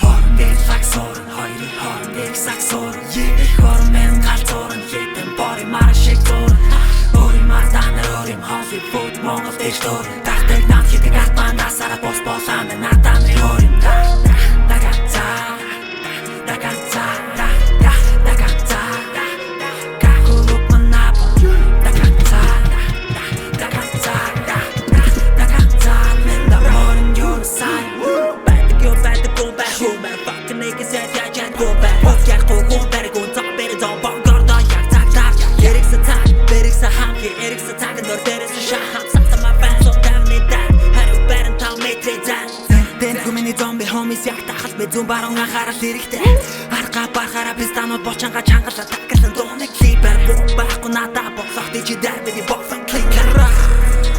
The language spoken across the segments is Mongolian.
Хоорондын саксорн хоёрын хоорондын саксорн их хормын галзуурн хитэн бори мар шиг зурн өөрийн марданаар өөрийн Hollywood Монгол дэш дуур тартаг над хитэг атман насараа бос болаанд надад нэг өөрийн Zombie homies яг тахал би зүүн баруун анхаарал хэрэгтэй арга барахаараа пистанууд бочанга чангалаа тагсан дууны клипер байхгүй надаа боцох дижи дэрбэди боцсон кликер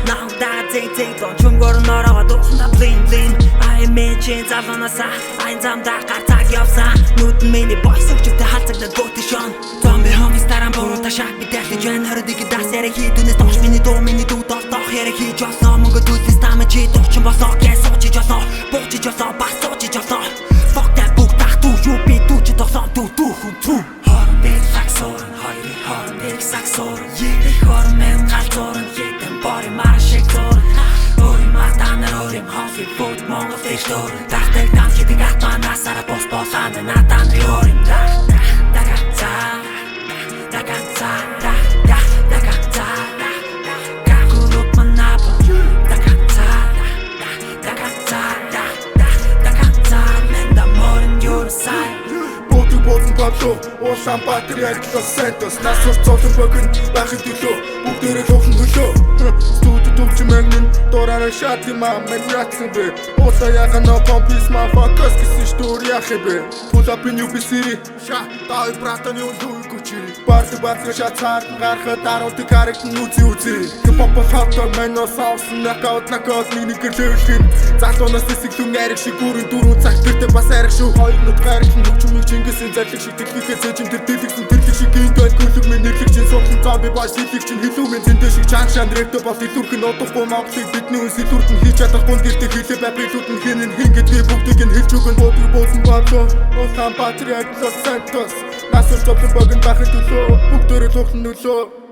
now that they don't чунгор нороо дуусна блин блин I imagine залуунасаа айн замдаа гартаг явсан нүдэн миний бойсог чивтэй халцагдаад готишон Zombie homies таран буруута шаг би дэлж байна хордыг дасяра хийдүнээс тоош миний дуу толтох хэрэг хийж олсон мөнгө төлөс тамаа чи дуучин болоо гэс очиж олоо бочиж олоо бас очиж олоо fuck that book тах туу юу би дүүч тогсон туу хоорондын саксорн хоёрын хоорондын саксорн их хормын галзуурн хитэн бори мар шиг зурн өөрийн марданаар өөрийн Hollywood Монгол дэш дуур тартаг над хитэг атман насараа бос болаанд надад нэг өөрийн Уулан батарей Los Santos нас урцуулсан богино байхын төлөө бүгдээрээ луухан хөлөө студи төвч мэнэн дураараа шат юм аа мен ратсан бэ уулаа ягана помпис ма фокус гэсэн штур яах бэ pull up in UB City ша тай братаны үлдүү гүчи барс шат цаад гарахад даруулдаг харагдан үзий хипхоп хатар мэнэ саусан нокаут нэг гэрлэвлэн залуунаас тэсэглэн ариг шиг бүрэн дөрөв цаг тэртээ бас ариг шүү хоёр нүд гарахын хөгжмийг чингэсэн зарлиг шиг тэглэхээ зэжим тэр дэлгсэн тэрлэг шиг гинтэй гүлэг мэн нэрлэг чин суухан зомби баш сэлэг чин хилүү мэн зэндэ шиг чанг шандрэгтэй бол илүүрх нь одохгүй Монголыг бидний үн сэлүүрт нь хийж чадахгүй гэртээ хэлээ бабрилууд нь хинэн хин гэдгийг бүгдийг нь хэлж өгөн бодгоо буусан бадлоо Уулан батарей Los Santos нас урцуулсан богино байхын төлөө бүгдээрээ луухан нөлөө